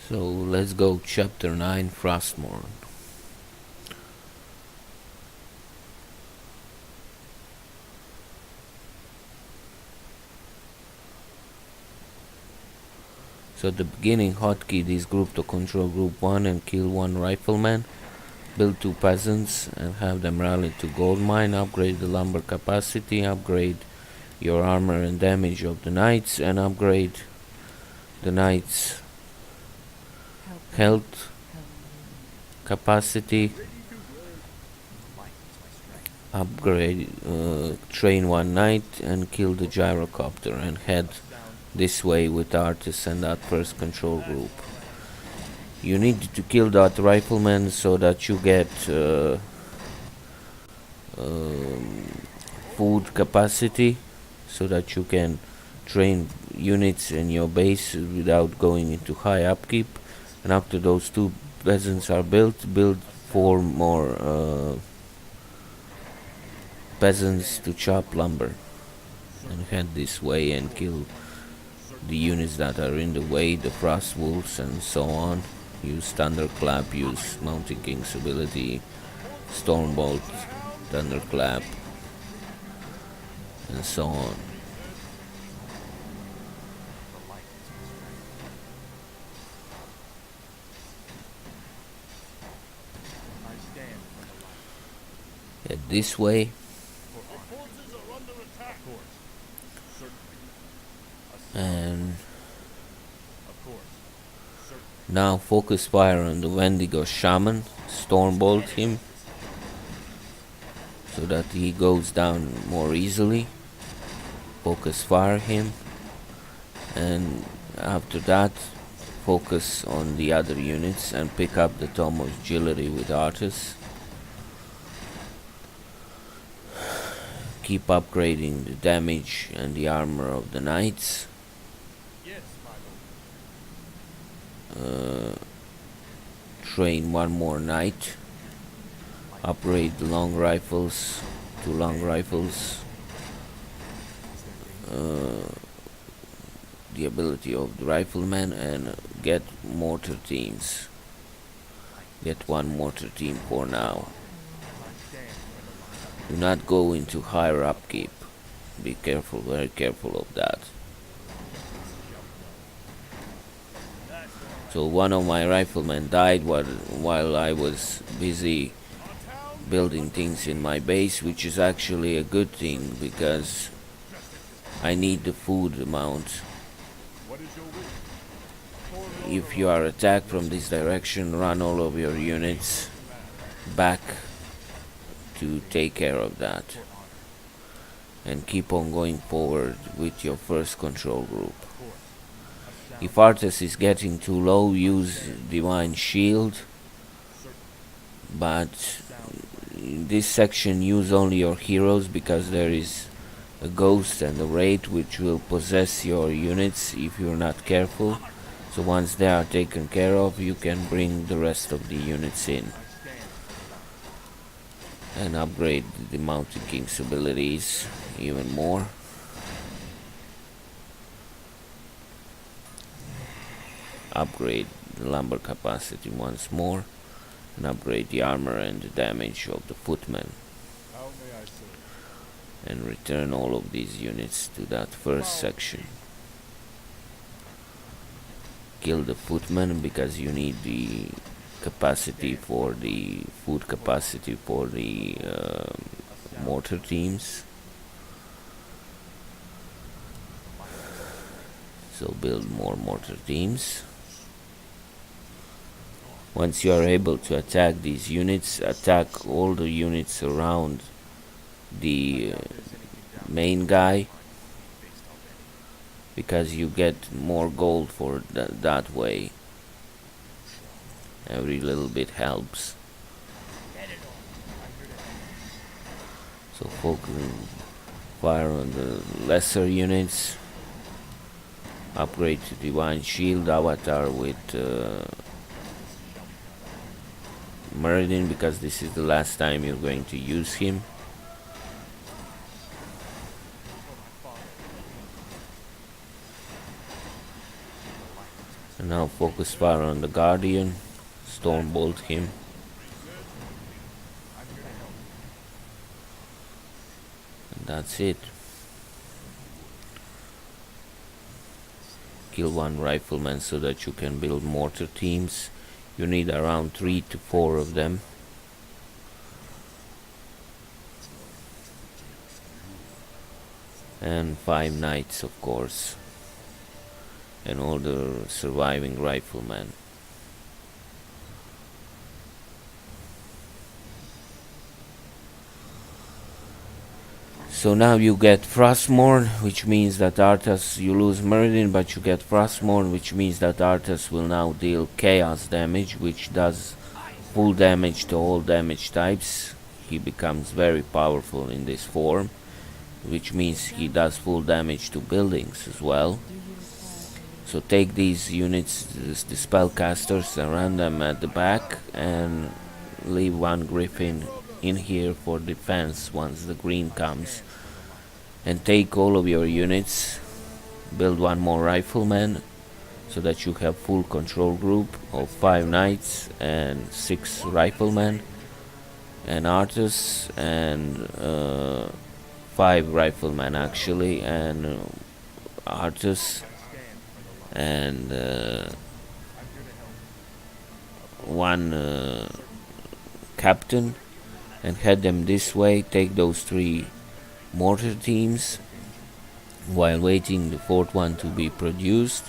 So let's go chapter 9, Frostmourne. So at the beginning, hotkey this group to control group 1 and kill 1 rifleman, build 2 peasants and have them rally to gold mine, upgrade the lumber capacity, upgrade your armor and damage of the knights, and upgrade the knights health capacity, upgrade train 1 knight and kill the gyrocopter and head this way with artists and that first control group. You need to kill that rifleman so that you get food capacity, so that you can train units in your base without going into high upkeep. And after those 2 peasants are built, build 4 more peasants to chop lumber and head this way and kill the units that are in the way, the frost wolves and so on. Use thunderclap, use Mountain King's ability, stormbolt, thunderclap, and so on. Head this way. And now focus fire on the Wendigo shaman, stormbolt him so that he goes down more easily. Focus fire him, and after that focus on the other units and pick up the Tome of Agility with artists. Keep upgrading the damage and the armor of the knights. Train 1 more knight. Upgrade the long rifles to long rifles. The ability of the rifleman, and get mortar teams. Get 1 mortar team for now. Do not go into higher upkeep. Be careful, very careful of that. So 1 of my riflemen died while I was busy building things in my base, which is actually a good thing because I need the food amount. If you are attacked from this direction, run all of your units back to take care of that. And keep on going forward with your first control group. If Arthas is getting too low, use Divine Shield, but in this section use only your heroes, because there is a ghost and a wraith which will possess your units if you're not careful. So once they are taken care of, you can bring the rest of the units in and upgrade the Mountain King's abilities even more. Upgrade the lumber capacity once more, and upgrade the armor and the damage of the footmen, and return all of these units to that first section. Kill the footmen because you need the capacity for the food capacity for the mortar teams. So build more mortar teams. Once you are able to attack these units, attack all the units around the main guy, because you get more gold for that way. Every little bit helps. So focus fire on the lesser units. Upgrade to Divine Shield avatar with Merlin, because this is the last time you're going to use him. And now focus fire on the Guardian, Stormbolt him. And that's it. Kill one rifleman so that you can build mortar teams. You need around 3 to 4 of them. And 5 knights, of course. And all the surviving riflemen. So now you get Frostmourne, which means that Arthas, you lose Meridian, but you get Frostmourne, which means that Arthas will now deal chaos damage, which does full damage to all damage types. He becomes very powerful in this form, which means he does full damage to buildings as well. So take these units, the spellcasters, and run them at the back, and leave one griffin in here for defense once the green comes. And take all of your units, build one more rifleman, so that you have full control group of 5 knights and 6 riflemen, and Arthas, and 5 riflemen actually, and Arthas, and 1 captain, and head them this way. Take those 3 mortar teams while waiting the 4th one to be produced.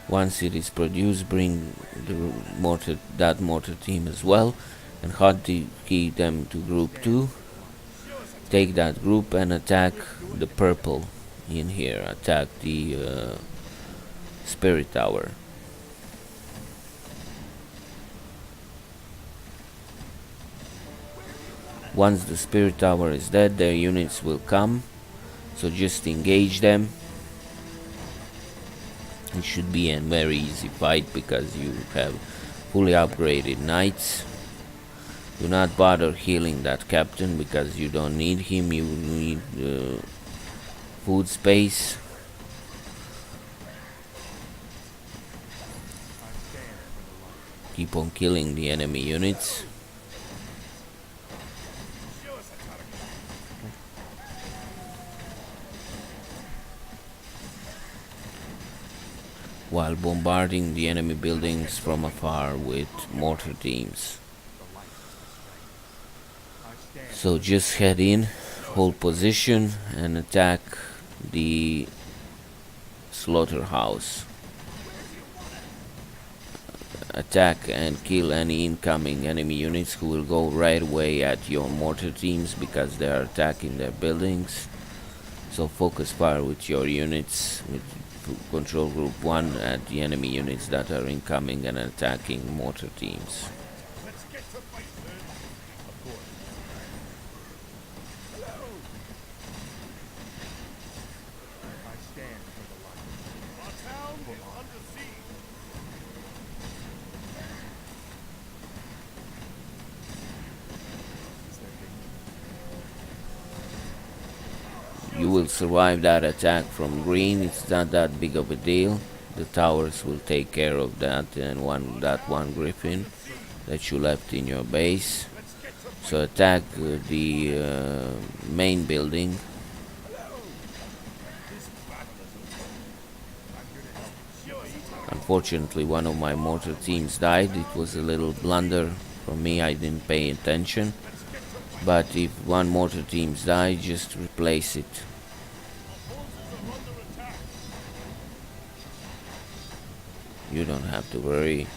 Once it is produced, bring that mortar team as well, and hotkey them to group 2. Take that group and attack the purple in here. Attack the spirit tower. Once the spirit tower is dead, their units will come, so just engage them. It should be a very easy fight because you have fully upgraded knights. Do not bother healing that captain because you don't need him. You need food space. Keep on killing the enemy units. While bombarding the enemy buildings from afar with mortar teams. So just head in, hold position, and attack the slaughterhouse. Attack and kill any incoming enemy units who will go right away at your mortar teams because they are attacking their buildings. So focus fire with your units, with control group 1 at the enemy units that are incoming and attacking mortar teams. You will survive that attack from green. It's not that big of a deal. The towers will take care of that, and that one griffin that you left in your base. So attack the main building. Unfortunately, one of my mortar teams died. It was a little blunder from me. I didn't pay attention. But if one mortar teams die, just replace it. You don't have to worry.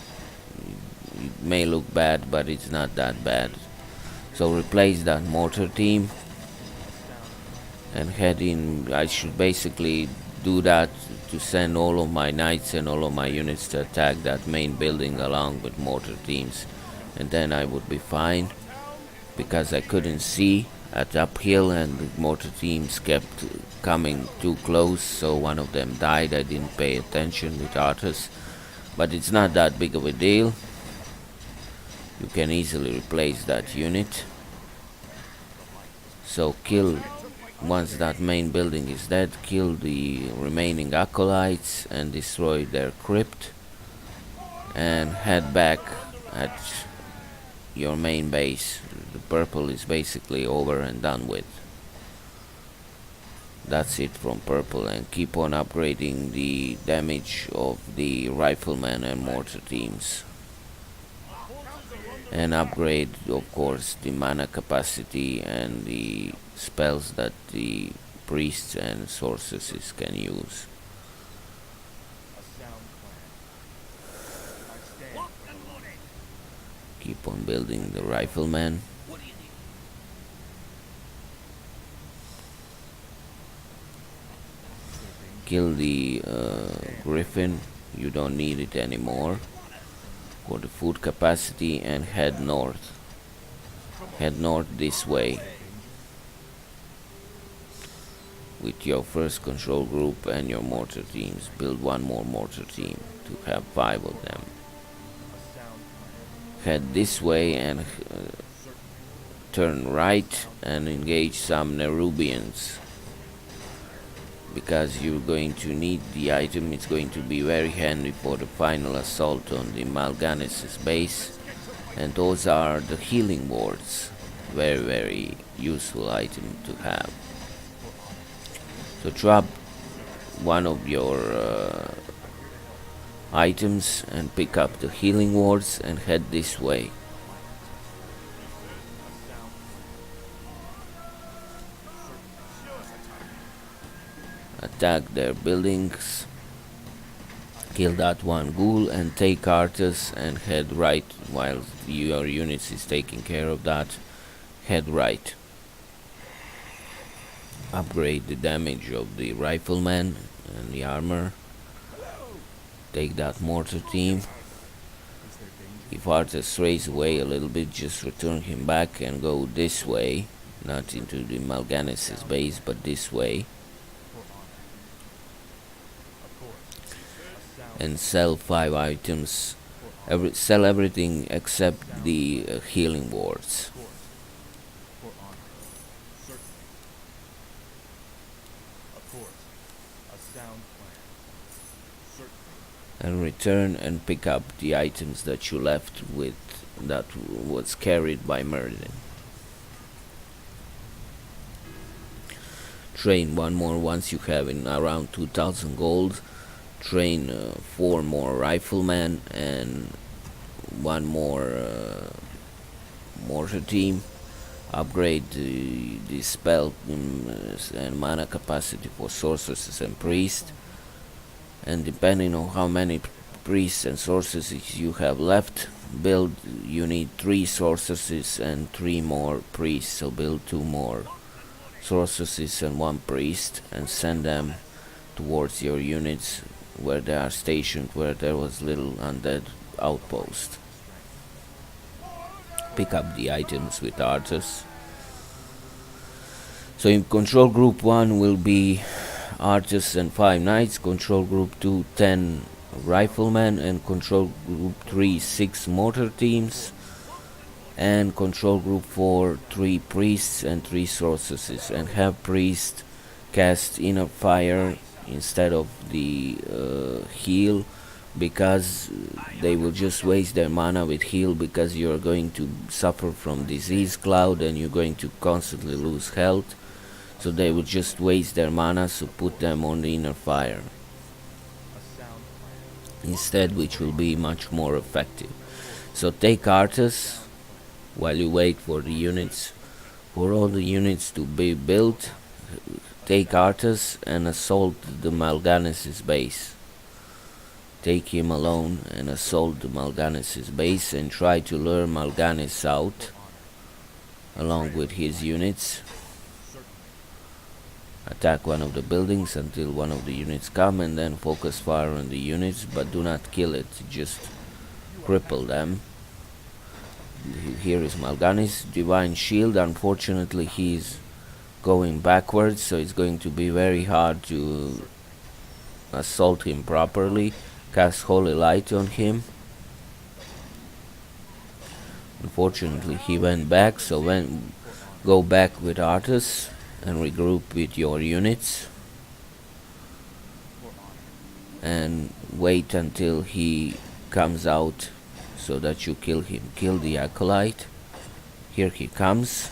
It may look bad, but it's not that bad. So replace that mortar team and head in. I should basically do that to send all of my knights and all of my units to attack that main building along with mortar teams, and then I would be fine. Because I couldn't see at uphill and the mortar teams kept coming too close, so one of them died. I didn't pay attention with Arthas, but it's not that big of a deal. You can easily replace that unit. So once that main building is dead, kill the remaining acolytes and destroy their crypt. and head back at your main base. The purple is basically over and done with. That's it from purple, and keep on upgrading the damage of the rifleman and mortar teams. And upgrade, of course, the mana capacity and the spells that the priests and sorceresses can use. Keep on building the rifleman. Kill the griffin, you don't need it anymore for the food capacity, and head north. Head north this way with your first control group and your mortar teams. Build one more mortar team to have 5 of them. Head this way and turn right and engage some Nerubians, because you're going to need the item. It's going to be very handy for the final assault on the Mal'Ganis' base, and those are the healing wards. Very useful item to have. So drop one of your items and pick up the healing wards and head this way. Attack their buildings, kill that one ghoul and take Arthas, and head right while your units is taking care of that. Head right. Upgrade the damage of the rifleman and the armor. Take that mortar team. If Arthas strays away a little bit, just return him back and go this way, not into the Mal'Ganis' base, but this way. And sell 5 items. Sell everything except the healing wards. And return and pick up the items that you left with, that was carried by Merlin. Train one more once you have in around 2000 gold. Train 4 more riflemen and 1 more mortar team. Upgrade the spell and mana capacity for sorceresses and priests. And depending on how many priests and sorceresses you have left, build. You need 3 sorceresses and 3 more priests, so build 2 more sorceresses and 1 priest and send them towards your units where they are stationed, where there was little undead outpost. Pick up the items with Arthas. So in control group 1 will be Arthas and 5 knights, control group 2 10 riflemen, and control group 3 6 mortar teams, and control group 4 3 priests and 3 sorceresses, and have priest cast inner fire instead of the heal, because they will just waste their mana with heal, because you're going to suffer from disease cloud and you're going to constantly lose health. So they will just waste their mana, so put them on the inner fire instead, which will be much more effective. So take Arthas while you wait for the units, for all the units to be built. Take Arthas and assault the Mal'Ganis' base. Take him alone and assault the Mal'Ganis' base and try to lure Mal'Ganis out along with his units. Attack one of the buildings until one of the units come, and then focus fire on the units, but do not kill it, just cripple them. Here is Mal'Ganis, Divine Shield. Unfortunately he's going backwards, so it's going to be very hard to assault him properly. Cast Holy Light on him. Unfortunately he went back, so go back with Arthas and regroup with your units and wait until he comes out so that you kill him. Kill the acolyte. Here he comes.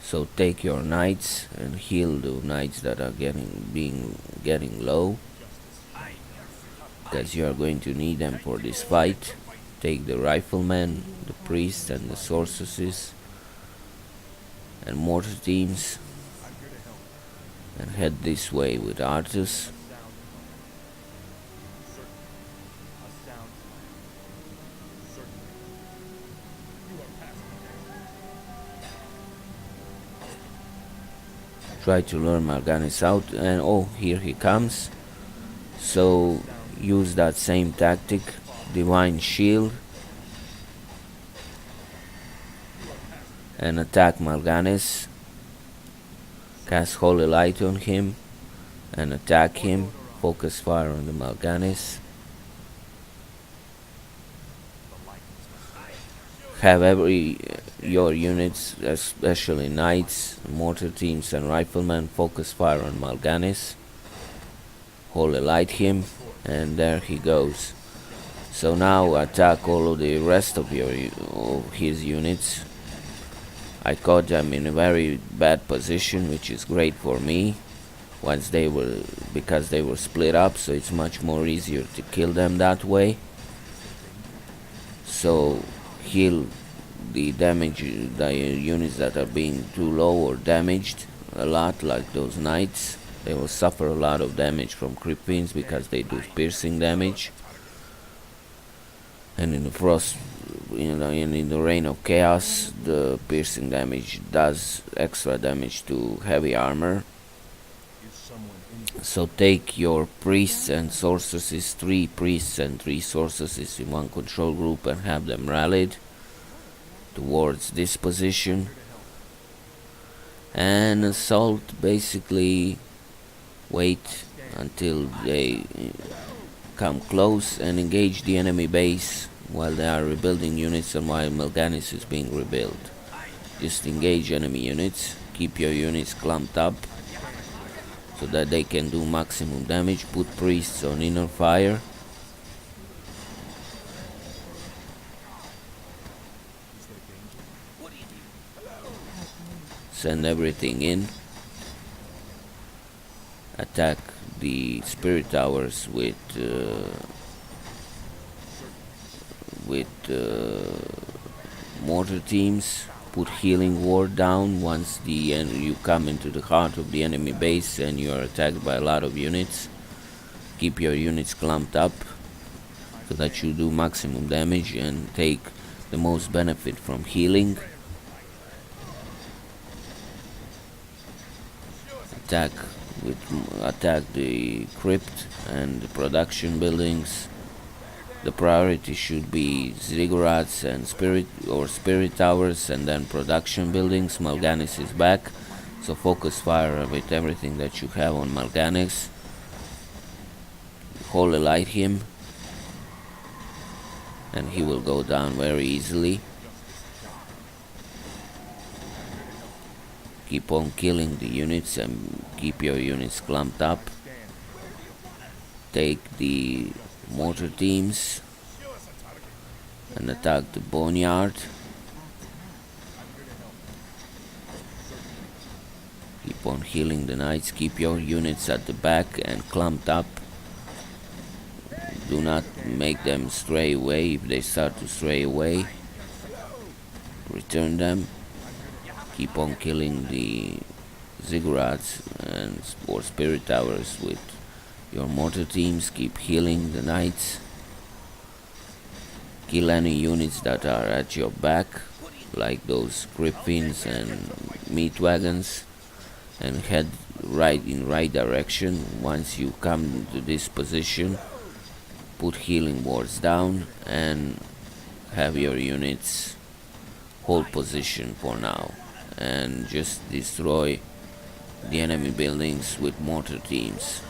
So take your knights and heal the knights that are getting low, because you are going to need them for this fight. Take the riflemen, the priests and the sorceresses and mortar teams and head this way with Artus. Try to lure Mal'Ganis out, and oh, here he comes. So use that same tactic, Divine Shield, and attack Mal'Ganis. Cast Holy Light on him and attack him. Focus fire on the Mal'Ganis. Have your units, especially knights, mortar teams and riflemen, focus fire on Mal'Ganis. Holy Light him, and there he goes. So now attack all of the rest of his units. I caught them in a very bad position, which is great for me. Because they were split up, so it's much more easier to kill them that way. So heal the units that are being too low or damaged a lot, like those knights. They will suffer a lot of damage from crit fiends because they do piercing damage. And in the frost, in the Reign of Chaos, the piercing damage does extra damage to heavy armor. So take your priests and sorceresses, 3 priests and 3 sorceresses in one control group, and have them rallied towards this position. And assault, basically wait until they come close and engage the enemy base while they are rebuilding units and while Mal'Ganis is being rebuilt. Just engage enemy units, keep your units clumped up so that they can do maximum damage. Put priests on inner fire. Send everything in. Attack the spirit towers with mortar teams. Put healing ward down once you come into the heart of the enemy base and you are attacked by a lot of units. Keep your units clumped up so that you do maximum damage and take the most benefit from healing. Attack the crypt and the production buildings. The priority should be ziggurats and spirit towers, and then production buildings. Mal'Ganis is back, so focus fire with everything that you have on Mal'Ganis. Holy Light him, and he will go down very easily. Keep on killing the units and keep your units clumped up. Take the mortar teams and attack the boneyard. Keep on healing the knights. Keep your units at the back and clumped up. Do not make them stray away. If they start to stray away, return them. Keep on killing the ziggurats or spirit towers with your mortar teams. Keep healing the knights. Kill any units that are at your back, like those griffins and meat wagons, and head in right direction. Once you come to this position, put healing wards down and have your units hold position for now, and just destroy the enemy buildings with mortar teams.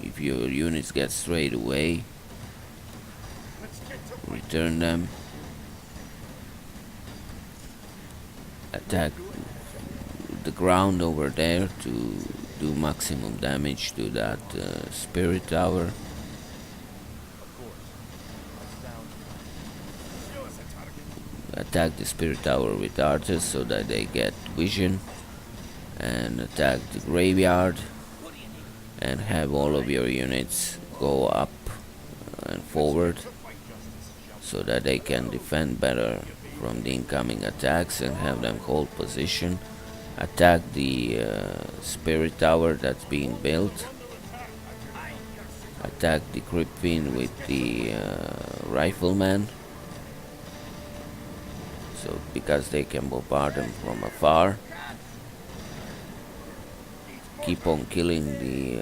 If your units get strayed away, return them. attack the ground over there to do maximum damage to that spirit tower. Attack the spirit tower with archers so that they get vision, and attack the graveyard and have all of your units go up and forward so that they can defend better from the incoming attacks and have them hold position. Attack the spirit tower that's being built. Attack the Cryptfiend with the rifleman, so because they can bombard them from afar. Keep on killing the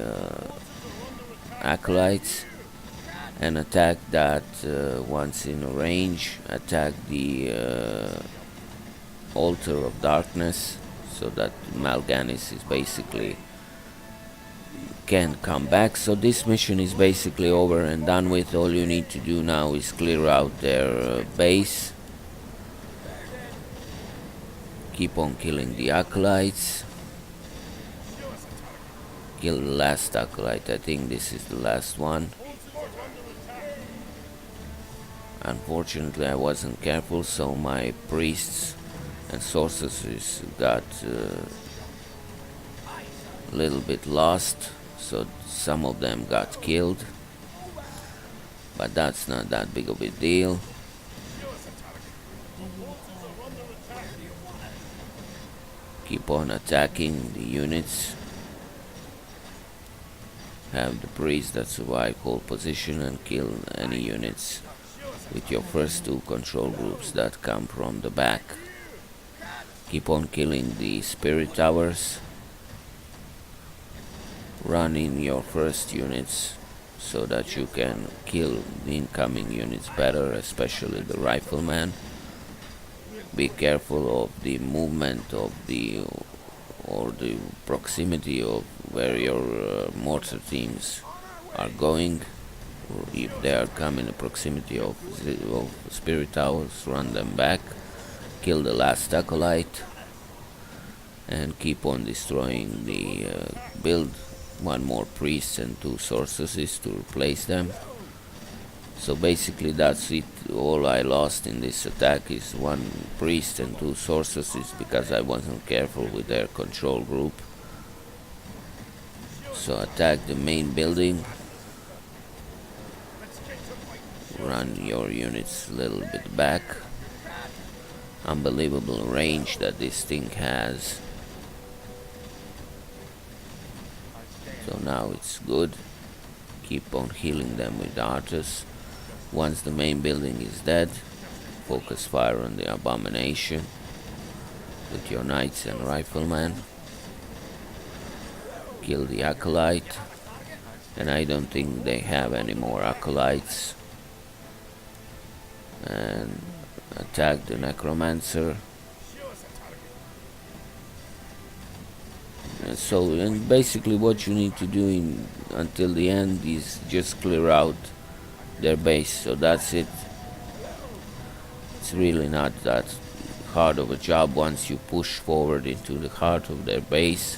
acolytes and attack that once in range. Attack the altar of darkness so that Mal'Ganis is basically can come back. So this mission is basically over and done with. All you need to do now is clear out their base. Keep on killing the acolytes. Kill the last acolyte. I think this is the last one. Unfortunately, I wasn't careful, so my priests and sorceresses got a little bit lost, so some of them got killed, but that's not that big of a deal. Keep on attacking the units. Have the priest that survive hold position and kill any units with your first two control groups that come from the back. Keep on killing the spirit towers. Run in your first units so that you can kill the incoming units better, especially the rifleman. Be careful of the movement of the or the proximity of where your mortar teams are going. If they are coming in the proximity of spirit towers, run them back. Kill the last acolyte and keep on destroying the build one more priest and two sorceresses to replace them. So basically that's it. All I lost in this attack is one priest and two sorceresses because I wasn't careful with their control group. So attack the main building. Run your units a little bit back. Unbelievable range that this thing has. So now it's good. Keep on healing them with archers. Once the main building is dead, focus fire on the abomination with your knights and riflemen. Kill the acolyte, and I don't think they have any more acolytes. And attack the necromancer. And basically what you need to do until the end is just clear out their base. So that's it. It's really not that hard of a job once you push forward into the heart of their base,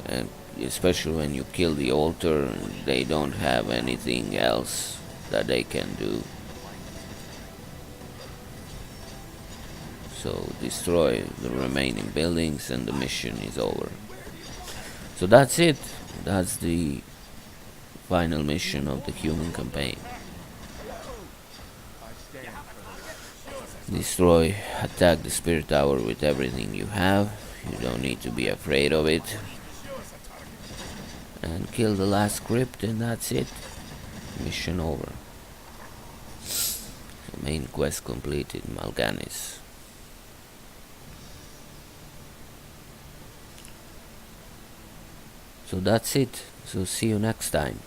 and especially when you kill the altar, they don't have anything else that they can do. So destroy the remaining buildings and the mission is over. So that's it. That's the final mission of the human campaign. Destroy, attack the spirit tower with everything you have. You don't need to be afraid of it. And kill the last crypt, and that's it. Mission over. The main quest completed, Mal'Ganis. So that's it. So see you next time.